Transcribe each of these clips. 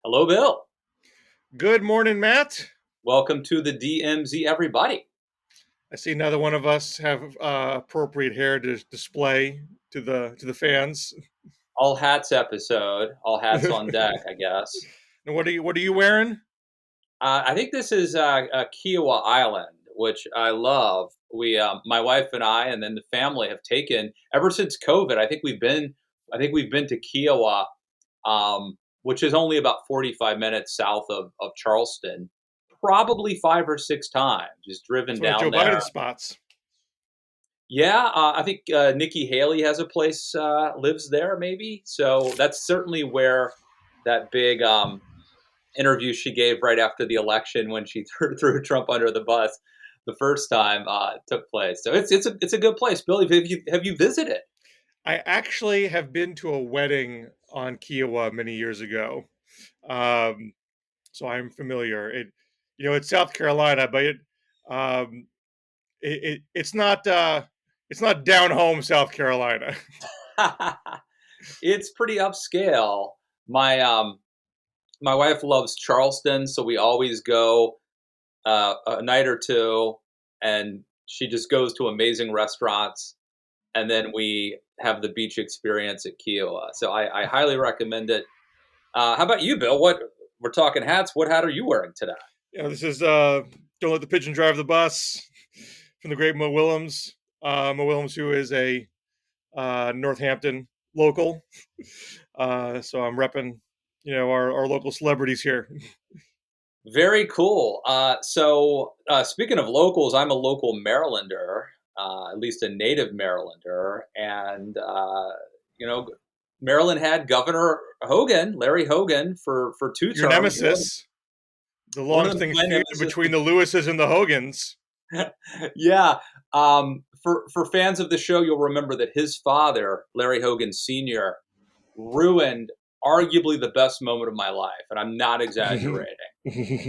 Hello, Bill. Good morning, Matt. Welcome to the DMZ, everybody. I see another one of us have appropriate hair to display to the fans. All hats episode, all hats on And deck, I guess. what are you wearing? I think this is Kiowa Island, which I love. My wife and I, and then the family have taken ever since COVID. I think we've been to Kiowa, which is only about 45 minutes south of Charleston, probably 5 or 6 times. Just driven It's one of down Joe there. Biden's spots. Yeah, I think Nikki Haley has a place, lives there, maybe. So that's certainly where that big interview she gave right after the election when she threw Trump under the bus the first time took place. So it's a good place. Billy, have you visited? I actually have been to a wedding on Kiowa many years ago, um, so I'm familiar. It's South Carolina, but um, it's not down home South Carolina. It's pretty upscale. My my wife loves Charleston, so we always go a night or two, and she just goes to amazing restaurants, and then we have the beach experience at Kiowa. So I highly recommend it. How about you, Bill? What we're talking hats? What hat are you wearing today? This is "Don't Let the Pigeon Drive the Bus" from the great Mo Willems. Mo Willems, who is a Northampton local. So I'm repping, our local celebrities here. Very cool. Speaking of locals, I'm a local Marylander, at least a native Marylander, and you know, Maryland had Governor Hogan, Larry Hogan, for two Your terms. nemesis, the One of them long-standing my feud nemesis. between the Lewises and the Hogans. Yeah. For fans of the show, you'll remember that his father, Larry Hogan Sr., ruined arguably the best moment of my life, and I'm not exaggerating.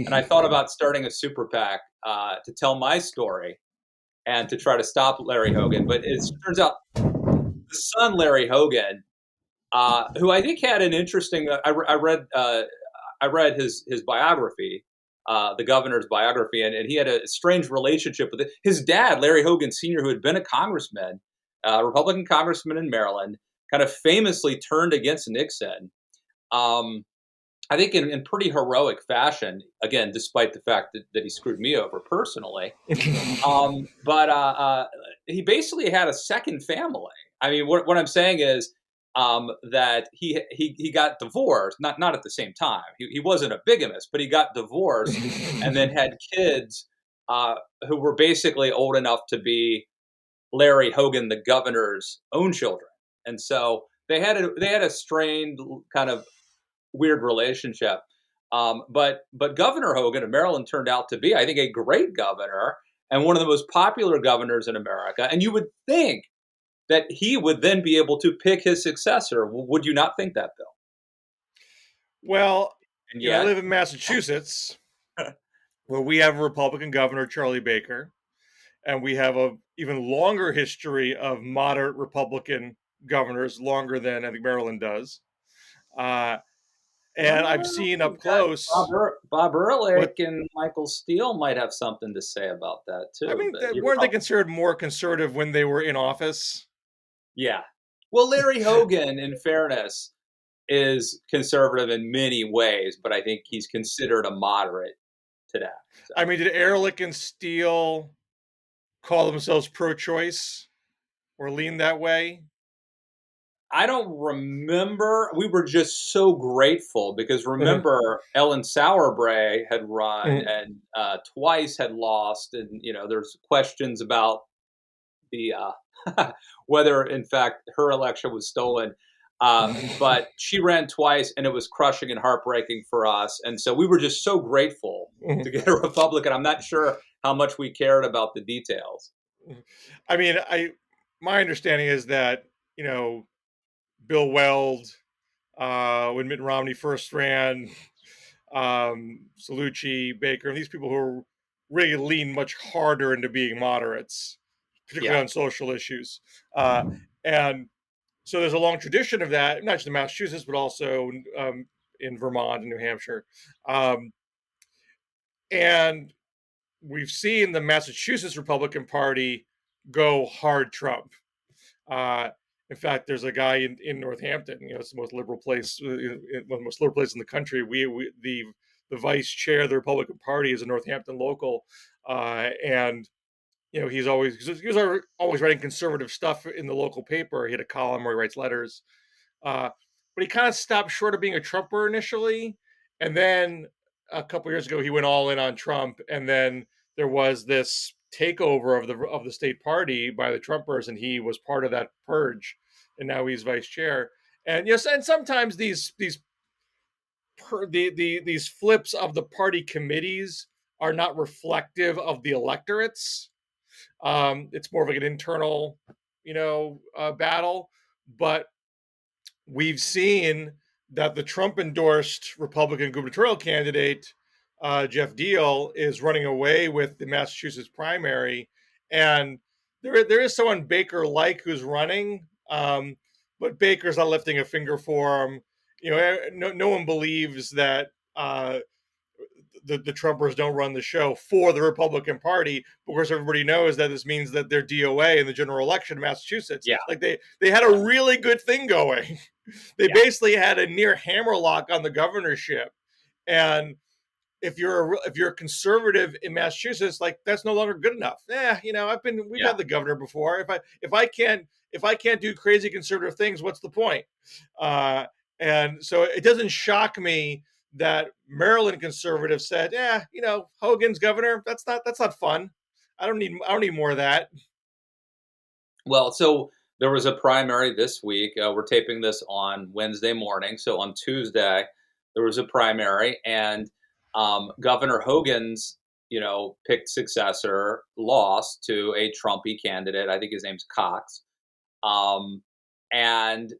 And I thought about starting a super PAC to tell my story and to try to stop Larry Hogan, but it turns out the son, Larry Hogan, who I think had an interesting. I read his biography, the governor's biography, and he had a strange relationship with it. His dad, Larry Hogan Sr., who had been a congressman, Republican congressman in Maryland, kind of famously turned against Nixon. Um, I think in pretty heroic fashion, again, despite the fact that he screwed me over personally. But he basically had a second family. I mean, what I'm saying is that he got divorced, not at the same time. He wasn't a bigamist, but he got divorced and then had kids uh, who were basically old enough to be Larry Hogan, the governor's own children. And so they had a strained kind of weird relationship. But Governor Hogan of Maryland turned out to be, I think, a great governor and one of the most popular governors in America. And you would think that he would then be able to pick his successor. Would you not think that, Bill? Well, And I yet, live in Massachusetts, where we have a Republican governor, Charlie Baker, and we have a even longer history of moderate Republican governors, longer than I think Maryland does. Uh, and I've well, seen up you've got close Bob Ehrlich what and Michael Steele might have something to say about that I too. mean. But Weren't they considered more conservative when they were in office? yeah. Well, Larry Hogan, in fairness, is conservative in many ways, but I think he's considered a moderate today. So I mean, did Ehrlich and Steele call themselves pro-choice or lean that way? I don't remember. We were just so grateful because remember Ellen Sauerbrey had run and twice had lost, and there's questions about the whether in fact her election was stolen. But she ran twice, and it was crushing and heartbreaking for us. And so we were just so grateful to get a Republican. I'm not sure how much we cared about the details. I mean, I my understanding is that Bill Weld, when Mitt Romney first ran, Salucci, Baker, and these people who really lean much harder into being moderates, particularly Yeah. on social issues. And so there's a long tradition of that, not just in Massachusetts, but also in Vermont and New Hampshire. Um, and we've seen the Massachusetts Republican Party go hard Trump. Uh, in fact, there's a guy in Northampton. It's the most liberal place, one of the most liberal places in the country. The vice chair of the Republican Party is a Northampton local, and he was always writing conservative stuff in the local paper. He had a column where he writes letters, but he kind of stopped short of being a Trumper initially, and then a couple years ago he went all in on Trump, and then there was this takeover of the state party by the Trumpers, and he was part of that purge, and now he's vice chair. And yes, and sometimes these flips of the party committees are not reflective of the electorates. It's more of like an internal, battle. But we've seen that the Trump endorsed Republican gubernatorial candidate, Jeff Deal, is running away with the Massachusetts primary. And there is someone Baker like who's running, but Baker's not lifting a finger for him. No one believes that the Trumpers don't run the show for the Republican Party. Of course, everybody knows that this means that they're DOA in the general election in Massachusetts. Yeah. Like they had a really good thing going. They basically had a near hammerlock on the governorship. And if you're a conservative in Massachusetts, like that's no longer good enough. We've had the governor before. If I can't do crazy conservative things, what's the point? And so it doesn't shock me that Maryland conservatives said, Hogan's governor, that's not fun. I don't need more of that. Well, so there was a primary this week. We're taping this on Wednesday morning. So on Tuesday, there was a primary, and Governor Hogan's, picked successor lost to a Trumpy candidate. I think his name's Cox. And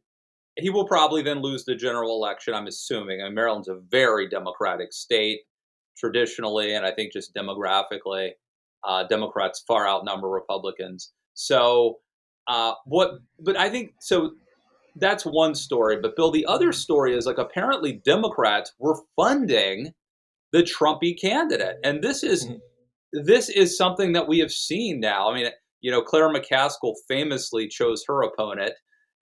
he will probably then lose the general election, I'm assuming. I mean, Maryland's a very Democratic state traditionally, and I think just demographically, Democrats far outnumber Republicans. So, but I think, so that's one story. But Bill, the other story is apparently Democrats were funding the Trumpy candidate. And this is something that we have seen now. I mean, Claire McCaskill famously chose her opponent,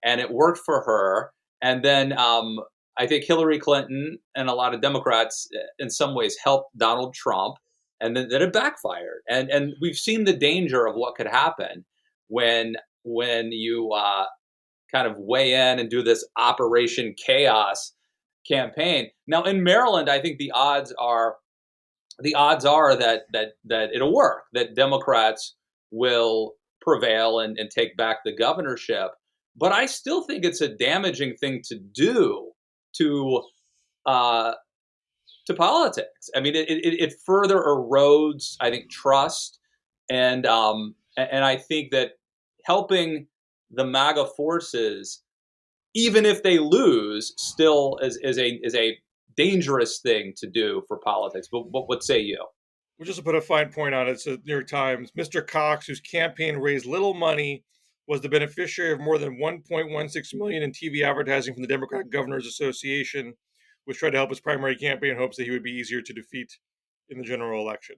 and it worked for her. And then I think Hillary Clinton and a lot of Democrats in some ways helped Donald Trump, and then it backfired. And we've seen the danger of what could happen when you kind of weigh in and do this Operation Chaos campaign. Now in Maryland, I think the odds are that it'll work, that Democrats will prevail and take back the governorship. But I still think it's a damaging thing to do to politics. I mean, it further erodes, I think, trust, and I think that helping the MAGA forces, even if they lose, still is a dangerous thing to do for politics. But what say you? Well, just to put a fine point on it, so New York Times, Mr. Cox, whose campaign raised little money, was the beneficiary of more than $1.16 million in TV advertising from the Democratic Governors Association, which tried to help his primary campaign in hopes that he would be easier to defeat in the general election.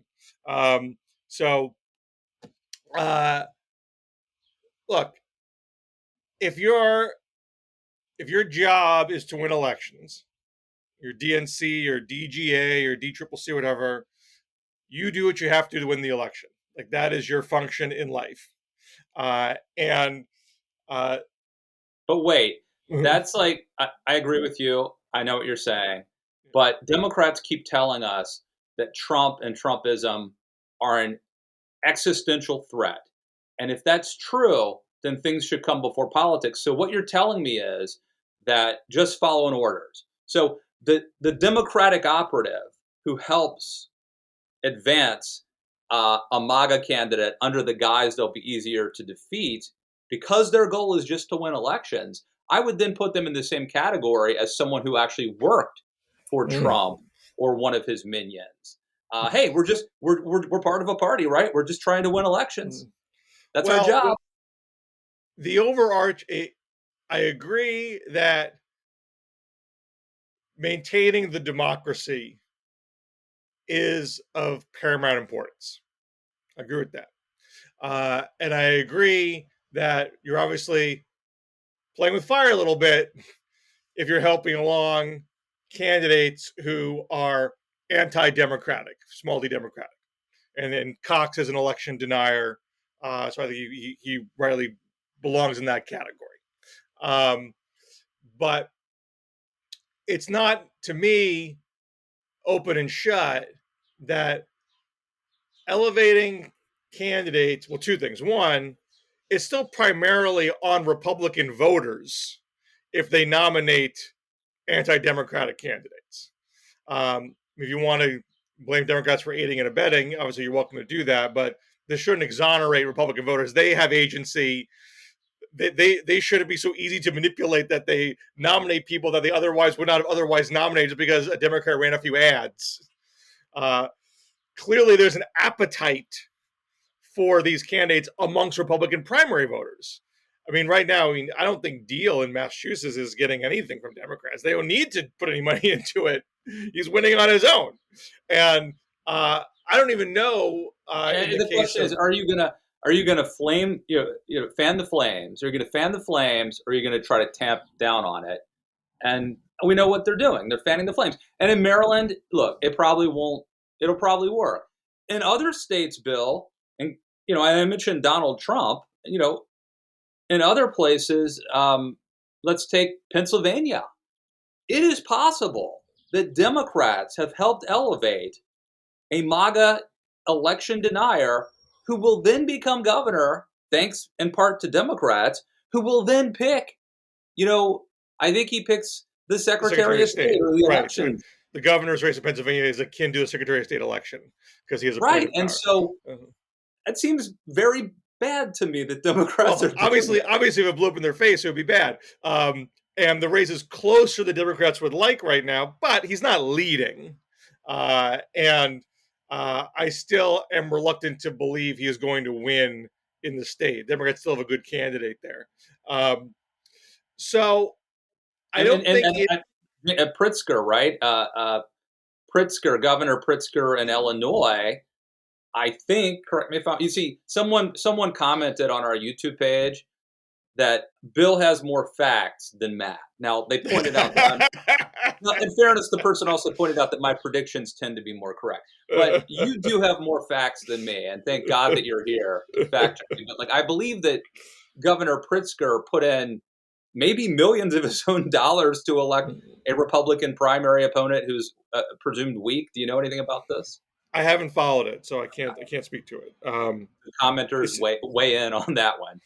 Look, if your job is to win elections, your DNC or DGA or DCCC, whatever, you do what you have to win the election. Like that is your function in life. But wait, that's I agree with you. I know what you're saying, but Democrats keep telling us that Trump and Trumpism are an existential threat. And if that's true, then things should come before politics. So what you're telling me is that just following orders. So the Democratic operative who helps advance a MAGA candidate under the guise they'll be easier to defeat, because their goal is just to win elections, I would then put them in the same category as someone who actually worked for Trump or one of his minions. Hey, we're part of a party, right? We're just trying to win elections. That's our job. The I agree that maintaining the democracy is of paramount importance. I agree with that. And I agree that you're obviously playing with fire a little bit if you're helping along candidates who are anti-democratic, small d democratic. And then Cox is an election denier. So I think he rightly belongs in that category. But it's not, to me, open and shut that elevating candidates, well, two things. One, it's still primarily on Republican voters if they nominate anti-democratic candidates. If you want to blame Democrats for aiding and abetting, obviously you're welcome to do that, but this shouldn't exonerate Republican voters. They have agency. They shouldn't be so easy to manipulate that they nominate people that they otherwise would not have otherwise nominated because a Democrat ran a few ads. Clearly, there's an appetite for these candidates amongst Republican primary voters. I mean, right now, I don't think Deal in Massachusetts is getting anything from Democrats. They don't need to put any money into it. He's winning on his own. And I don't even know. And the question is, are you gonna flame, fan the flames? Are you gonna fan the flames, or are you gonna try to tamp down on it? And we know what they're doing. They're fanning the flames. And in Maryland, look, it probably won't. It'll probably work. In other states, Bill, and I mentioned Donald Trump. In other places, let's take Pennsylvania. It is possible that Democrats have helped elevate a MAGA election denier who will then become governor, thanks in part to Democrats, who will then pick, I think he picks the Secretary of State or the election. Right. The governor's race in Pennsylvania is akin to the Secretary of State election because he has a right. And so it seems very bad to me that Democrats are obviously if it blew up in their face, it would be bad. And the race is closer than the Democrats would like right now, but he's not leading. And I still am reluctant to believe he is going to win in the state. Democrats still have a good candidate there. So I don't think Pritzker, right? Pritzker, Governor Pritzker in Illinois, I think, correct me if I'm, someone commented on our YouTube page that Bill has more facts than Matt. Now, they pointed out that, in fairness, the person also pointed out that my predictions tend to be more correct. But you do have more facts than me, and thank God that you're here to fact check me. But I believe that Governor Pritzker put in maybe millions of his own dollars to elect a Republican primary opponent who's presumed weak. Do you know anything about this? I haven't followed it, so I can't speak to it. The commenters weigh in on that one.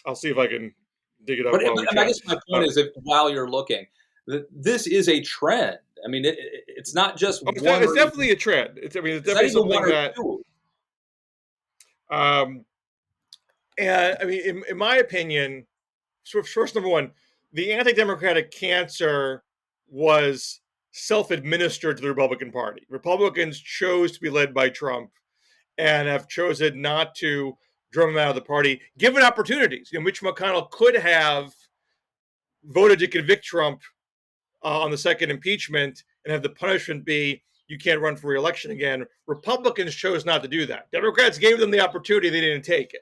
I'll see if I can dig it up. But I guess my point is, while you're looking, this is a trend. I mean, it's not just one. It's definitely a trend. It's definitely something that. And I mean, in my opinion, first, number one, the anti-democratic cancer was self-administered to the Republican Party. Republicans chose to be led by Trump and have chosen not to drum him out of the party, given opportunities. Mitch McConnell could have voted to convict Trump on the second impeachment and have the punishment be you can't run for re-election again. Republicans chose not to do that. Democrats gave them the opportunity, they didn't take it.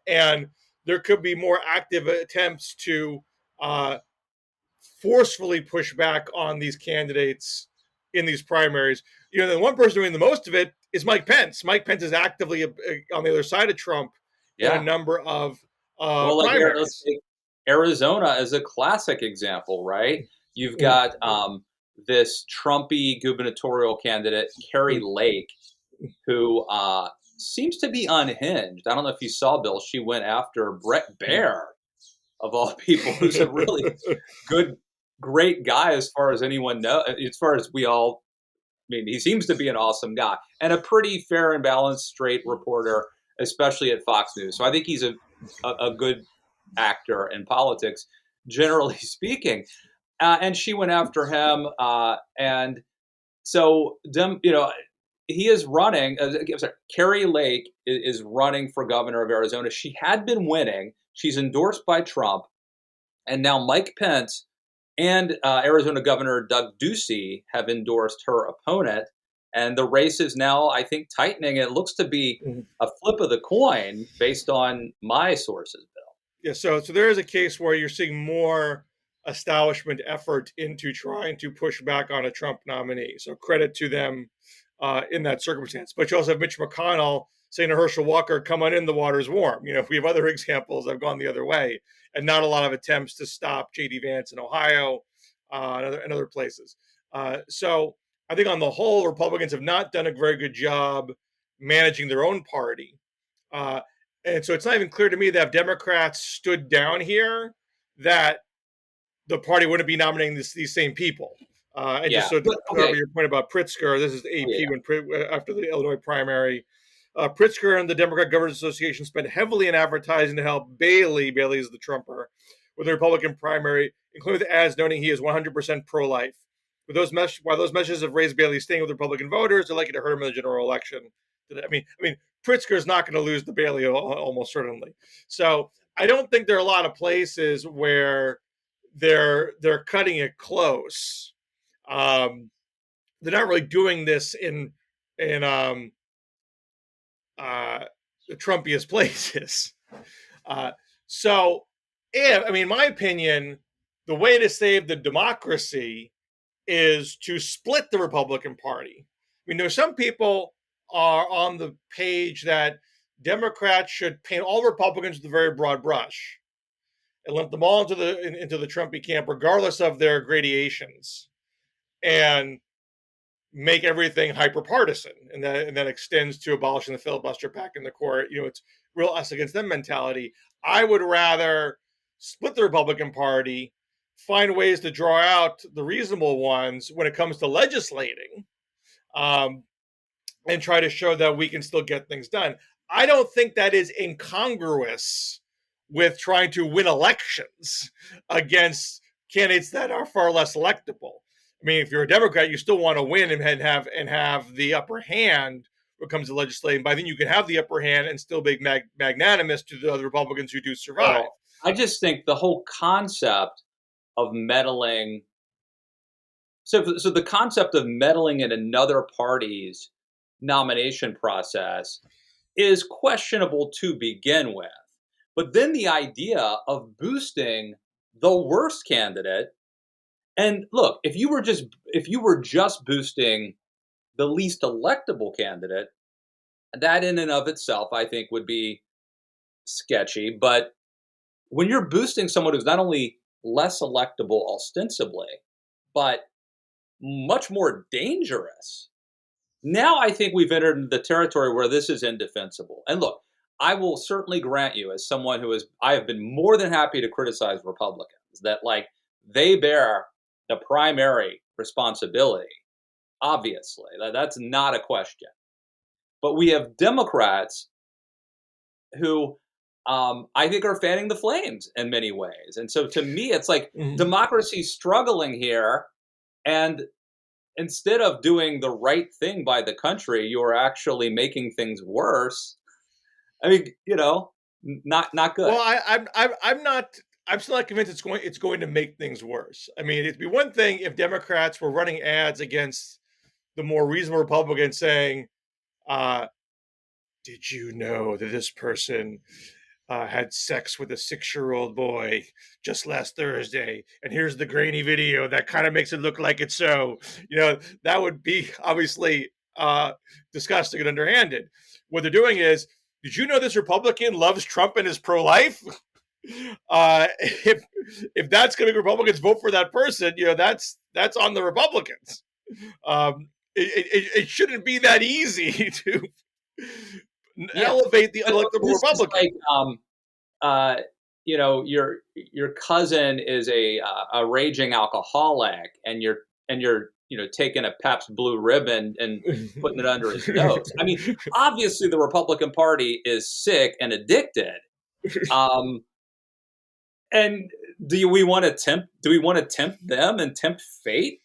And there could be more active attempts to forcefully push back on these candidates in these primaries. The one person doing the most of it is Mike Pence. Mike Pence is actively on the other side of Trump in a number of primaries. Arizona is a classic example, right? You've got this Trumpy gubernatorial candidate, Kari Lake, who seems to be unhinged. I don't know if you saw, Bill, she went after Bret Baier, of all people, who's a really great guy as far as anyone knows, as far as we all, he seems to be an awesome guy and a pretty fair and balanced, straight reporter, especially at Fox News. So I think he's a good actor in politics, generally speaking. And she went after him. And so, he is running. Kari Lake is running for governor of Arizona. She had been winning. She's endorsed by Trump. And now Mike Pence and Arizona Governor Doug Ducey have endorsed her opponent. And the race is now, I think, tightening. It looks to be Mhm. a flip of the coin based on my sources, Bill. Yeah, so there is a case where you're seeing more establishment effort into trying to push back on a Trump nominee. So credit to them in that circumstance. But you also have Mitch McConnell saying to Herschel Walker, "Come on in, the water's warm." You know, we have other examples that have gone the other way, and not a lot of attempts to stop J.D. Vance in Ohio and other places. So I think on the whole, Republicans have not done a very good job managing their own party. Uh, and so it's not even clear to me that if Democrats stood down here, that the party wouldn't be nominating these same people. And just Yeah. so to cover Okay. your point about Pritzker, this is Oh, AP yeah. after the Illinois primary. Pritzker and the Democrat Governors Association spent heavily in advertising to help Bailey is the Trumper, with the Republican primary, including with ads noting he is 100% pro-life. While those messages have raised Bailey staying with Republican voters, they're likely to hurt him in the general election. I mean, Pritzker is not going to lose the Bailey almost certainly. So I don't think there are a lot of places where they're cutting it close. They're not really doing this in the Trumpiest places. So, if I mean, my opinion, the way to save the democracy is to split the Republican Party. I mean, there's some people are on the page that Democrats should paint all Republicans with a very broad brush and lump them all into the Trumpy camp, regardless of their gradations, and make everything hyper partisan, and that extends to abolishing the filibuster back in the court. You know, it's real us against them mentality. I would rather split the Republican Party, find ways to draw out the reasonable ones when it comes to legislating, um, and try to show that we can still get things done. I don't think that is incongruous with trying to win elections against candidates that are far less electable. I mean, if you're a Democrat, you still want to win and have the upper hand when it comes to legislating. But I think you can have the upper hand and still be magnanimous to the other Republicans who do survive. Well, I just think the whole concept of meddling. So the concept of meddling in another party's nomination process is questionable to begin with. But then the idea of boosting the worst candidate, and look, if you were just boosting the least electable candidate, that in and of itself I think would be sketchy. But when you're boosting someone who's not only less electable ostensibly, but much more dangerous, now I think we've entered the territory where this is indefensible. And look, I will certainly grant you, as someone I have been more than happy to criticize Republicans, that like they bear the primary responsibility. Obviously, that's not a question. But we have Democrats who I think are fanning the flames in many ways. And so to me, it's like democracy's struggling here. And instead of doing the right thing by the country, you're actually making things worse. I mean, not good. Well, I'm still not convinced it's going to make things worse. I mean, it'd be one thing if Democrats were running ads against the more reasonable Republicans saying, "Did you know that this person had sex with a 6-year-old boy just last Thursday? And here's the grainy video that kind of makes it look like it's so." You know, that would be obviously disgusting and underhanded. What they're doing is, did you know this Republican loves Trump and is pro-life? If that's going to make Republicans vote for that person, you know, that's on the Republicans. It shouldn't be that easy to elevate the electable Republican. Like, your cousin is a raging alcoholic, and you're taking a Pabst Blue Ribbon and putting it under his nose. I mean, obviously the Republican Party is sick and addicted. And do we want to tempt them and tempt fate?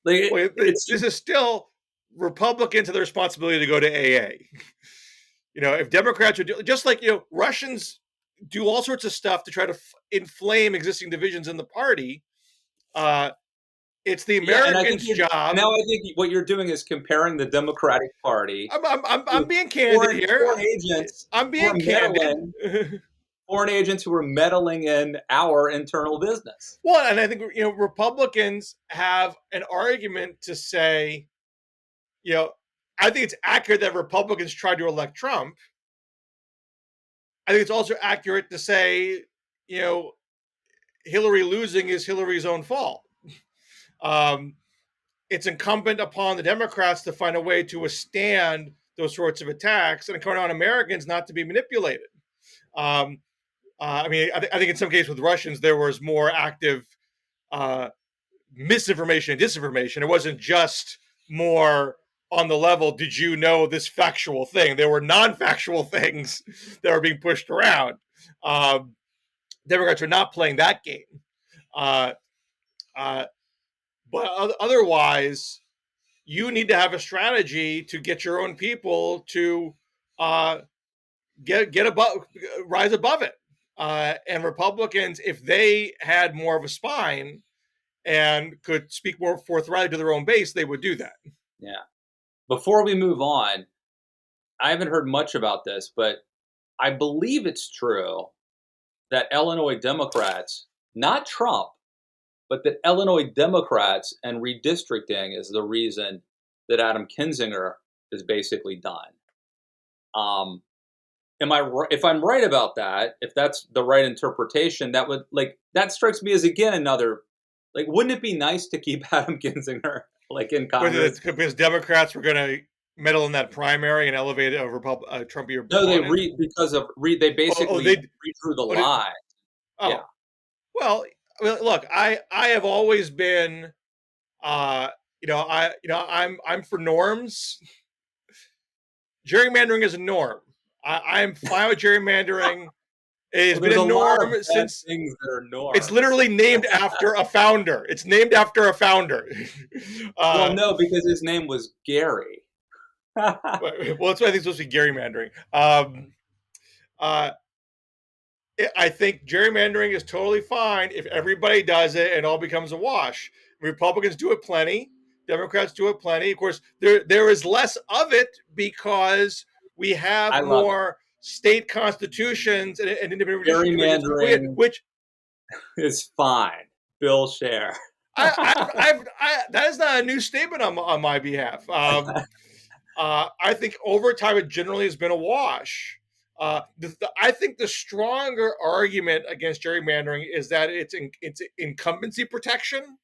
Like, this is still Republicans have the responsibility to go to AA. You know, if Democrats are just like, Russians do all sorts of stuff to try to inflame existing divisions in the party. It's the Yeah, and I think Americans' job. now I think what you're doing is comparing the Democratic Party I'm with being candid foreign here. agents I'm who are being candid. meddling, foreign agents who are meddling in our internal business. Well, and I think Republicans have an argument to say, I think it's accurate that Republicans tried to elect Trump. I think it's also accurate to say, Hillary losing is Hillary's own fault. It's incumbent upon the Democrats to find a way to withstand those sorts of attacks and incumbent on Americans not to be manipulated. I think in some cases with Russians, there was more active misinformation and disinformation. It wasn't just more on the level, did you know this factual thing? There were non-factual things that were being pushed around. Democrats are not playing that game. But otherwise, you need to have a strategy to get your own people to rise above it. And Republicans, if they had more of a spine and could speak more forthrightly to their own base, they would do that. Yeah. Before we move on, I haven't heard much about this, but I believe it's true that Illinois Democrats, not Trump, but that Illinois Democrats and redistricting is the reason that Adam Kinzinger is basically done. If I'm right about that, if that's the right interpretation, that strikes me as again another, wouldn't it be nice to keep Adam Kinzinger in Congress? Because Democrats were going to meddle in that primary and elevate a Trump. No, they basically redrew the line. Yeah. Well, look, I have always been, I'm for norms. Gerrymandering is a norm. I'm fine with gerrymandering. It's been a norm since things that are norms. It's literally named after a founder. It's named after a founder. Well, no, because his name was Gary. Well, that's why I think it's supposed to be gerrymandering. I think gerrymandering is totally fine if everybody does it and it all becomes a wash. Republicans do it plenty. Democrats do it plenty. Of course, there is less of it because we have more state constitutions and independent gerrymandering, which is fine. Bill Scher. That is not a new statement on my behalf. I think over time it generally has been a wash. I think the stronger argument against gerrymandering is that it's incumbency protection,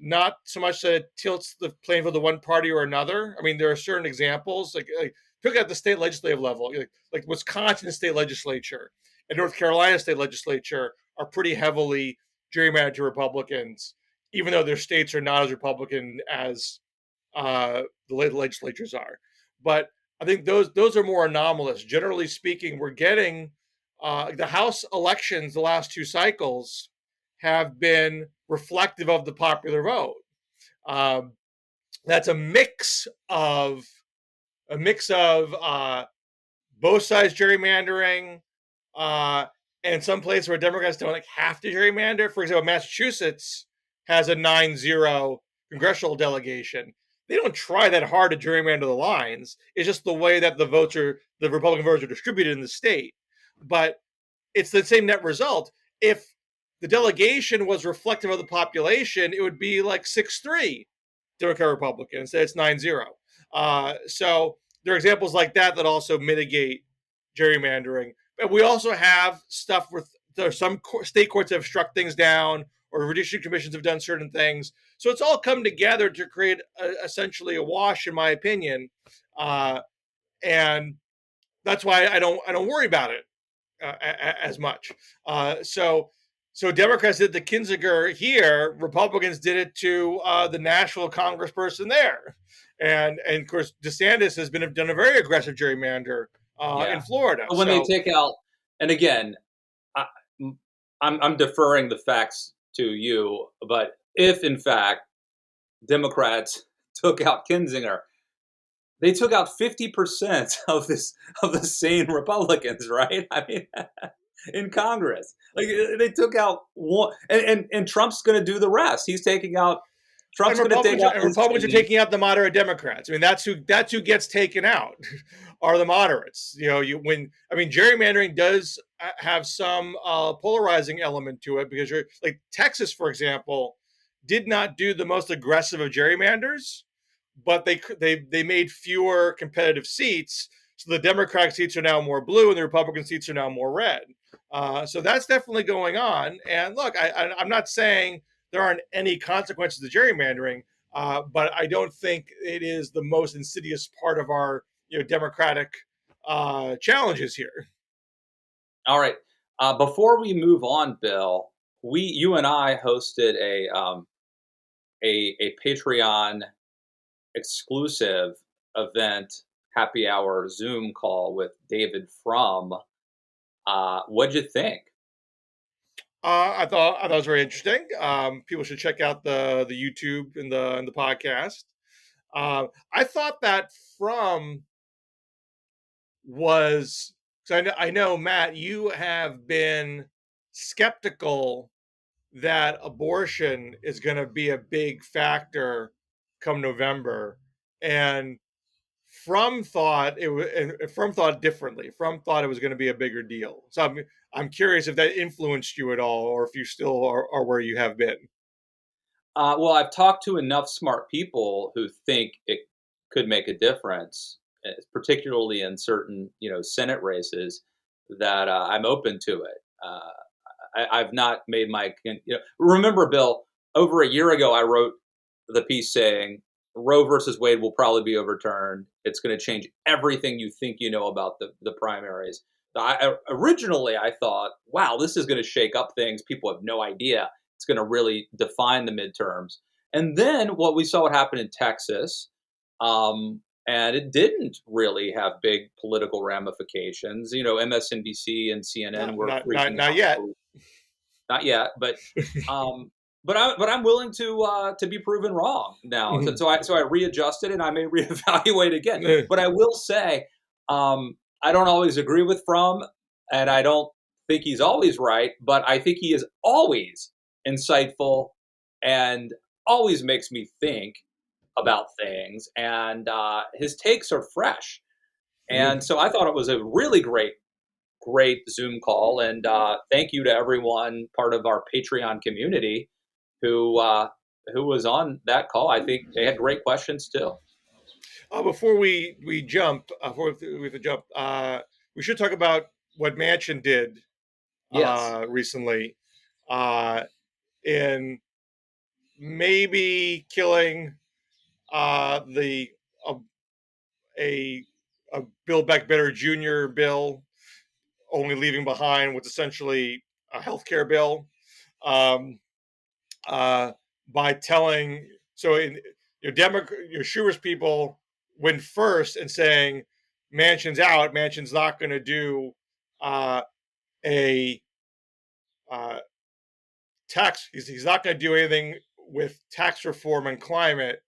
not so much that it tilts the playing field to one party or another. I mean, there are certain examples, like look at the state legislative level, like Wisconsin state legislature and North Carolina state legislature are pretty heavily gerrymandered to Republicans, even though their states are not as Republican as the legislatures are. But I think those are more anomalous. Generally speaking, we're getting the House elections the last two cycles have been reflective of the popular vote. That's a mix of both sides gerrymandering, and in some places where Democrats don't have to gerrymander. For example, Massachusetts has a 9-0 congressional delegation. They don't try that hard to gerrymander the lines. It's just the way that the Republican votes are distributed in the state. But it's the same net result. If the delegation was reflective of the population, it would be like 6-3 Democrat Republican. Instead, it's 9-0. So there are examples like that also mitigate gerrymandering. But we also have stuff with some state courts have struck things down, or redistricting commissions have done certain things. So it's all come together to create essentially a wash, in my opinion, and that's why I don't worry about it as much. So Democrats did the Kinzinger here, Republicans did it to the national congressperson there, and of course DeSantis has done a very aggressive gerrymander in Florida. But when they take out, and again, I'm deferring the facts to you, but if in fact Democrats took out Kinzinger, they took out 50% of the sane Republicans, right? I mean, in Congress. Like they took out one, and Trump's going to do the rest. He's taking out. Trump's going to take out his Republicans are team. taking out the moderate Democrats. I mean, that's who gets taken out are the moderates. Gerrymandering does have some polarizing element to it because you're like Texas, for example, did not do the most aggressive of gerrymanders, but they made fewer competitive seats. So the Democratic seats are now more blue and the Republican seats are now more red. So that's definitely going on. And look, I'm not saying there aren't any consequences to gerrymandering, but I don't think it is the most insidious part of our democratic challenges here. All right. Before we move on, Bill, you and I hosted a Patreon exclusive event, happy hour Zoom call with David Frum. What'd you think? I thought it was very interesting. People should check out the YouTube and the podcast. I thought that Frum was, because I know Matt, you have been skeptical that abortion is going to be a big factor come November, and Frum thought Frum thought differently. Frum thought it was going to be a bigger deal. So I'm curious if that influenced you at all, or if you still are where you have been. Well, I've talked to enough smart people who think it could make a difference, particularly in certain, Senate races, that I'm open to it. I've not made my, remember, Bill, over a year ago, I wrote the piece saying Roe versus Wade will probably be overturned. It's going to change everything you think you know about the primaries. Originally, I thought, wow, this is going to shake up things. People have no idea. It's going to really define the midterms. And then what happened in Texas, and it didn't really have big political ramifications. MSNBC and CNN were freaking not out. yet. Not yet, but I'm willing to be proven wrong now. Mm-hmm. So I readjusted and I may reevaluate again. But I will say, I don't always agree with Frum, and I don't think he's always right. But I think he is always insightful and always makes me think about things. And his takes are fresh. And so I thought it was a really great Zoom call, and thank you to everyone part of our Patreon community who was on that call. I think they had great questions too. Before we jump, we should talk about what Manchin did recently in maybe killing a Build Back Better Jr. bill, only leaving behind what's essentially a healthcare bill, by telling Schumer's people went first and saying Manchin's out. Manchin's not going to do a tax. He's not going to do anything with tax reform and climate.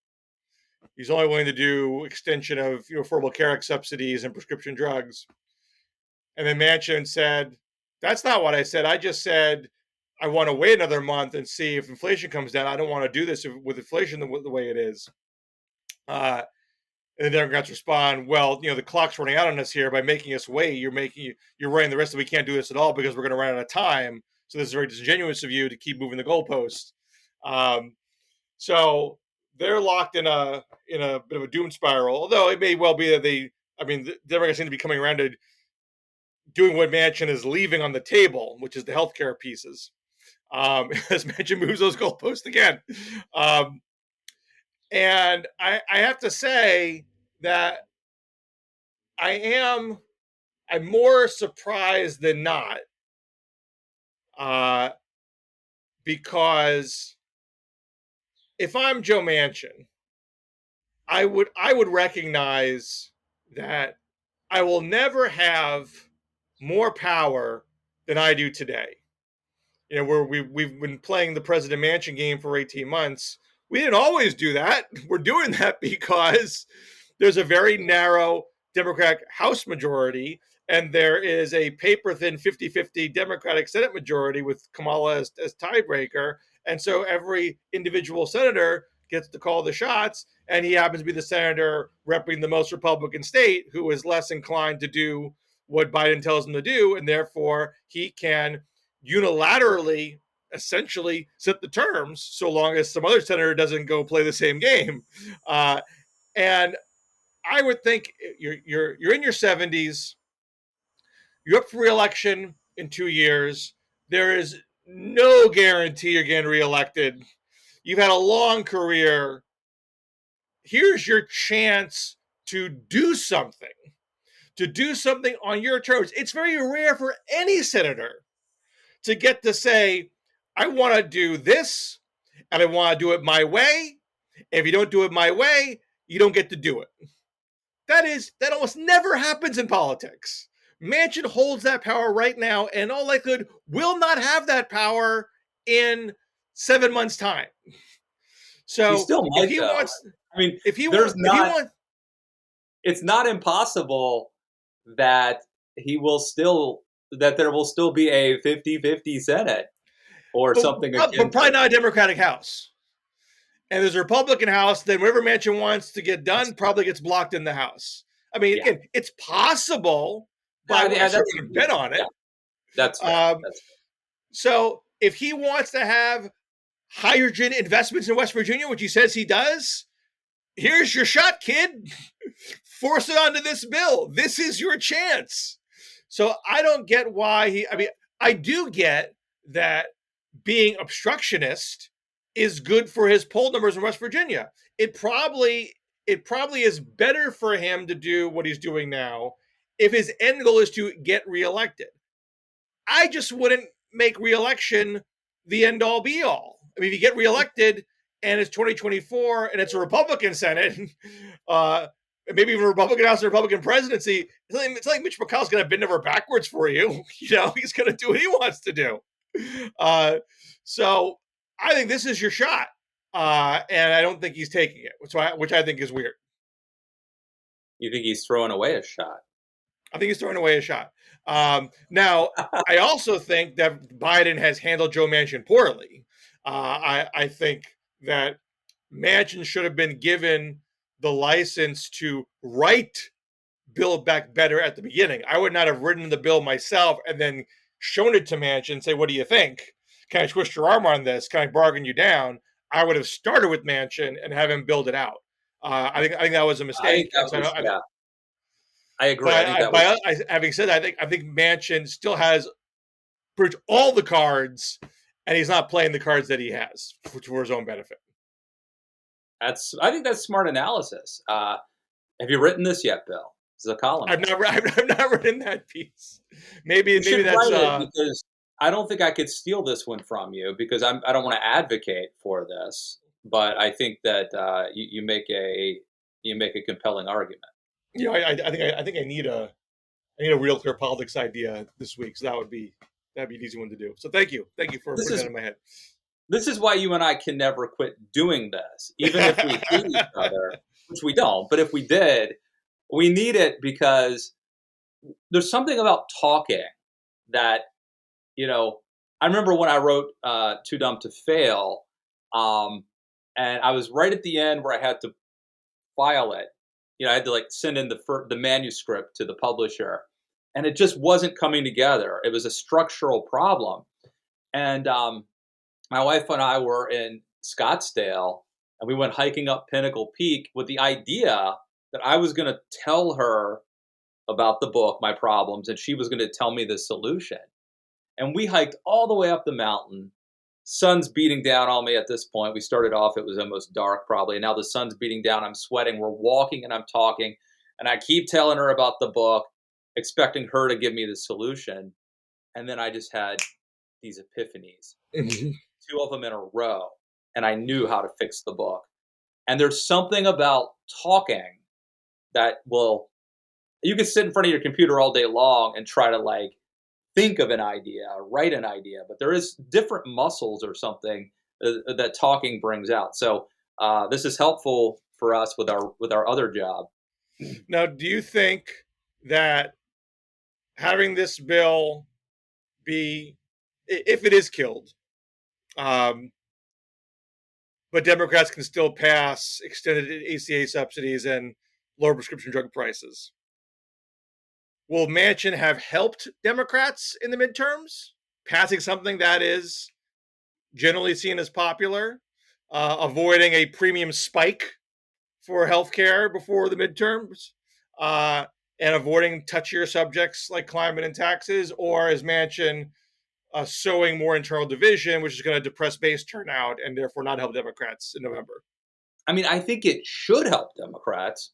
He's only willing to do extension of Affordable Care Act subsidies and prescription drugs. And then Manchin said, "That's not what I said. I just said I want to wait another month and see if inflation comes down. I don't want to do this with inflation the way it is." And the Democrats respond, "Well, the clock's running out on us here by making us wait. You're running the rest of we can't do this at all because we're going to run out of time. So this is very disingenuous of you to keep moving the goalposts." So they're locked in a bit of a doom spiral. Although it may well be that the Democrats seem to be coming around to doing what Manchin is leaving on the table, which is the healthcare pieces. As Manchin moves those goalposts again. And I have to say that I'm more surprised than not, because if I'm Joe Manchin, I would recognize that I will never have more power than I do today. Where we've been playing the President Manchin game for 18 months. We didn't always do that. We're doing that because there's a very narrow Democratic House majority, and there is a paper-thin 50-50 Democratic Senate majority with Kamala as tiebreaker. And so every individual senator gets to call the shots, and he happens to be the senator representing the most Republican state who is less inclined to do what Biden tells him to do, and therefore he can unilaterally essentially set the terms so long as some other senator doesn't go play the same game. And I would think you're in your 70s, you're up for re-election in 2 years. There is no guarantee you're getting reelected. You've had a long career. Here's your chance to do something on your terms. It's very rare for any senator to get to say, I want to do this, and I want to do it my way. If you don't do it my way, you don't get to do it. That almost never happens in politics. Manchin holds that power right now, and in all likelihood will not have that power in 7 months' time. So he still might, if he though. wants, I mean, if he wants, it's not impossible that there will still be a 50-50 Senate or something. But probably not a Democratic House. And there's a Republican House, then whatever Manchin wants to get done probably gets blocked in the House. I mean, again, it's possible, but I wouldn't bet on it. Yeah. That's right. So if he wants to have hydrogen investments in West Virginia, which he says he does, here's your shot, kid. Force it onto this bill. This is your chance. So I don't get why I do get that being obstructionist is good for his poll numbers in West Virginia. It probably is better for him to do what he's doing now if his end goal is to get reelected. I just wouldn't make reelection the end all be all. I mean, if you get reelected and it's 2024 and it's a Republican Senate, maybe even a Republican House and a Republican presidency, it's like Mitch McConnell's going to bend over backwards for you. He's going to do what he wants to do. So I think this is your shot. And I don't think he's taking it, which I think is weird. You think he's throwing away a shot? I think he's throwing away a shot. Now, I also think that Biden has handled Joe Manchin poorly. I think that Manchin should have been given the license to write Build Back Better at the beginning. I would not have written the bill myself and then shown it to Manchin and say, what do you think? Can I twist your arm on this? Can I bargain you down? I would have started with Manchin and have him build it out. I think that was a mistake. I agree. Having said that, I think Manchin still has pretty much all the cards, and he's not playing the cards that he has for his own benefit. I think that's smart analysis. Have you written this yet, Bill? This is a column. I've not written that piece. Maybe that's because I don't think I could steal this one from you because I don't want to advocate for this, but I think that you make a compelling argument. I think I need a real clear politics idea this week, so that'd be an easy one to do. So thank you for putting that in my head. This is why you and I can never quit doing this, even if we hate each other, which we don't. But if we did, we need it because there's something about talking that, I remember when I wrote Too Dumb to Fail, and I was right at the end where I had to file it. I had to send in the manuscript to the publisher, and it just wasn't coming together. It was a structural problem. And my wife and I were in Scottsdale, and we went hiking up Pinnacle Peak with the idea that I was going to tell her about the book, my problems, and she was going to tell me the solution. And we hiked all the way up the mountain. Sun's beating down on me at this point. We started off, it was almost dark probably, and now the sun's beating down. I'm sweating. We're walking and I'm talking, and I keep telling her about the book, expecting her to give me the solution. And then I just had these epiphanies, 2 of them in a row, and I knew how to fix the book. And there's something about talking that you can sit in front of your computer all day long and try to think of an idea, write an idea, but there is different muscles or something that talking brings out. So this is helpful for us with our other job. Now, do you think that having this bill be, if it is killed, um, but Democrats can still pass extended ACA subsidies and lower prescription drug prices. Will Manchin have helped Democrats in the midterms, passing something that is generally seen as popular, avoiding a premium spike for healthcare before the midterms, and avoiding touchier subjects like climate and taxes? Or is Manchin sowing more internal division, which is going to depress base turnout and therefore not help Democrats in November? I mean, I think it should help Democrats,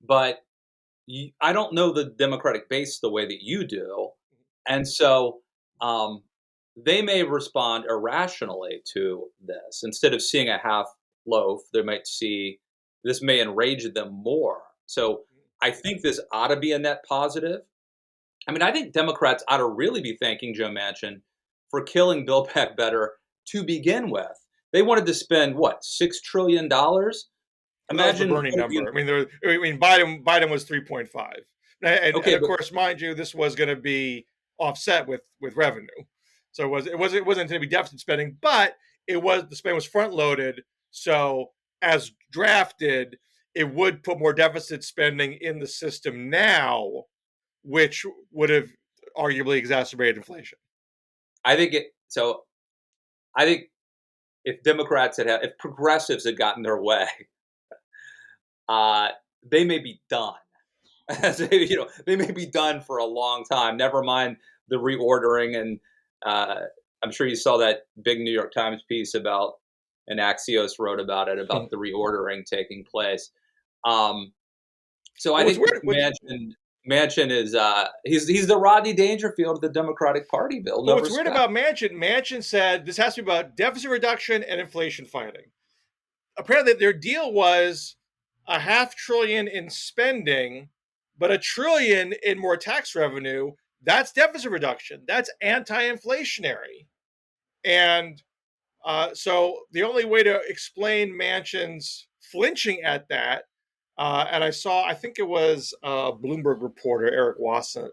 but I don't know the Democratic base the way that you do. And so they may respond irrationally to this. Instead of seeing a half loaf, they might see this may enrage them more. So I think this ought to be a net positive. I mean, I think Democrats ought to really be thanking Joe Manchin for killing Build Back Better to begin with. They wanted to spend what, $6 trillion? Imagine the Bernie number. I mean, Biden was 3.5, and of course, mind you, this was going to be offset with revenue, so it wasn't going to be deficit spending, but the spending was front loaded. So as drafted, it would put more deficit spending in the system now, which would have arguably exacerbated inflation. I think if Democrats if progressives had gotten their way, they may be done. They may be done for a long time. Never mind the reordering, and I'm sure you saw that big New York Times piece about, and Axios wrote about it, about the reordering taking place. So I think Manchin is he's the Rodney Dangerfield of the Democratic Party, Bill. No, what's weird about Manchin? Manchin said this has to be about deficit reduction and inflation fighting. Apparently, their deal was $500 billion in spending, but $1 trillion in more tax revenue. That's deficit reduction. That's anti-inflationary. And so the only way to explain Manchin's flinching at that, and I think it was a Bloomberg reporter, Eric Wasson,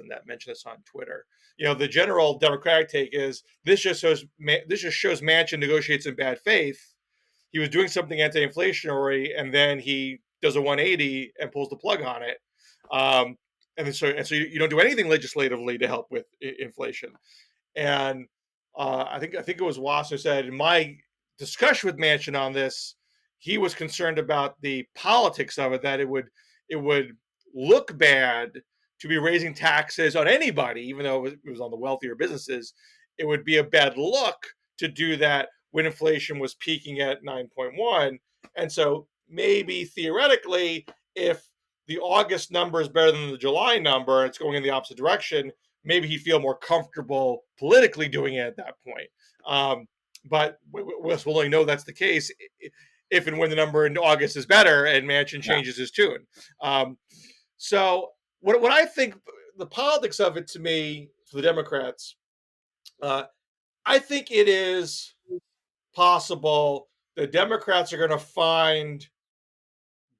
that mentioned this on Twitter. The general Democratic take is this just shows Manchin negotiates in bad faith. He was doing something anti-inflationary, and then he does a 180 and pulls the plug on it. And so you don't do anything legislatively to help with inflation. And I think it was Wasser said, in my discussion with Manchin on this, he was concerned about the politics of it, that it would look bad to be raising taxes on anybody, even though it was on the wealthier businesses. It would be a bad look to do that when inflation was peaking at 9.1. And so maybe theoretically, if the August number is better than the July number and it's going in the opposite direction, maybe he'd feel more comfortable politically doing it at that point. But we'll only know that's the case if and when the number in August is better and Manchin changes his tune. So what I think the politics of it to me, for the Democrats, I think it is possible the Democrats are going to find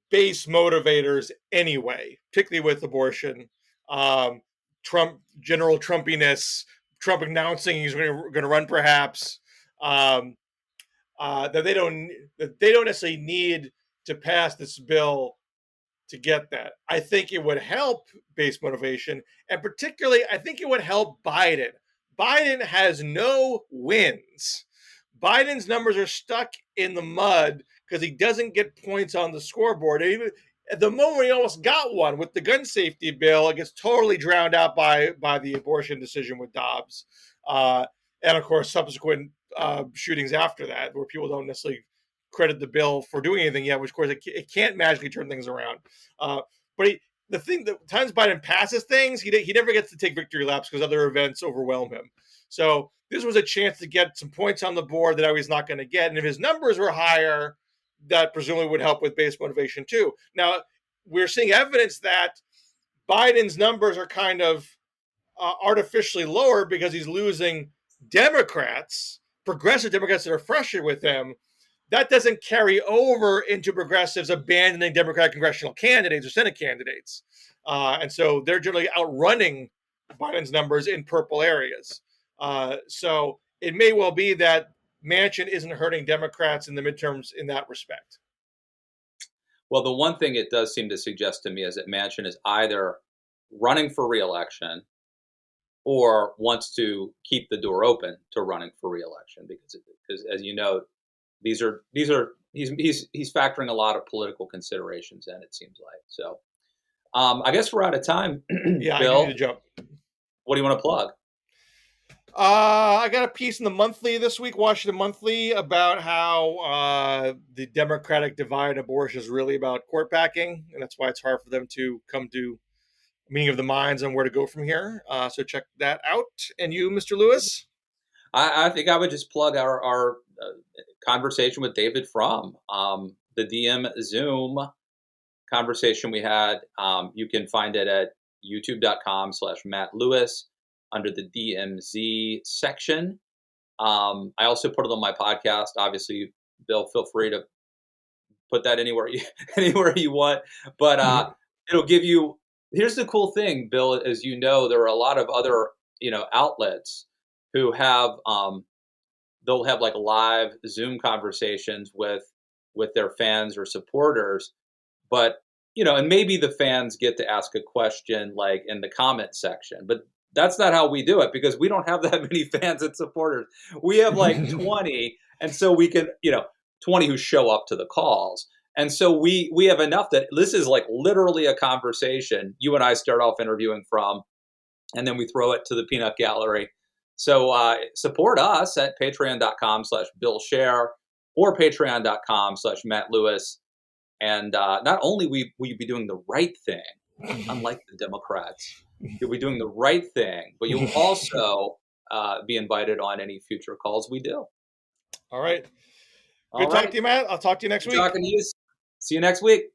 base motivators anyway, particularly with abortion. General Trumpiness, Trump announcing he's going to run, perhaps. That they don't necessarily need to pass this bill to get that. I think it would help base motivation, and particularly, I think it would help Biden. Biden has no wins. Biden's numbers are stuck in the mud because he doesn't get points on the scoreboard. Even at the moment, he almost got one with the gun safety bill. It gets totally drowned out by the abortion decision with Dobbs, and of course, subsequent shootings after that, where people don't necessarily credit the bill for doing anything yet. Which, of course, it can't magically turn things around. But the thing that times Biden passes things, he never gets to take victory laps because other events overwhelm him. So this was a chance to get some points on the board that I was not going to get. And if his numbers were higher, that presumably would help with base motivation too. Now, we're seeing evidence that Biden's numbers are kind of artificially lower because he's losing Democrats, progressive Democrats that are frustrated with him. That doesn't carry over into progressives abandoning Democratic congressional candidates or Senate candidates. And so they're generally outrunning Biden's numbers in purple areas. So it may well be that Manchin isn't hurting Democrats in the midterms in that respect. Well, the one thing it does seem to suggest to me is that Manchin is either running for reelection or wants to keep the door open to running for reelection because as you know, he's factoring a lot of political considerations in, it seems like. So I guess we're out of time. Yeah, Bill, I need to jump. What do you want to plug? I got a piece in the Monthly this week, Washington Monthly, about how the Democratic divide in abortion is really about court packing, and that's why it's hard for them to come to a meeting of the minds on where to go from here. So check that out. And you, Mr. Lewis? I think I would just plug our conversation with David Frum, the DM Zoom conversation we had. You can find it at youtube.com/Matt Lewis under the DMZ section. I also put it on my podcast. Obviously, Bill, feel free to put that anywhere you want. But it'll give you. Here's the cool thing, Bill. As you know, there are a lot of other outlets who have they'll have like live Zoom conversations with their fans or supporters, but and maybe the fans get to ask a question like in the comment section, but that's not how we do it because we don't have that many fans and supporters. We have like 20, and so we can 20 who show up to the calls. And so we have enough that this is like literally a conversation. You and I start off interviewing Frum, and then we throw it to the peanut gallery. So support us at patreon.com/BillShare or patreon.com/Matt Lewis. And not only will you be doing the right thing, unlike the Democrats, you'll be doing the right thing, but you'll also be invited on any future calls we do. All right. Good talking to you, Matt. I'll talk to you next week. Talking to you. See you next week.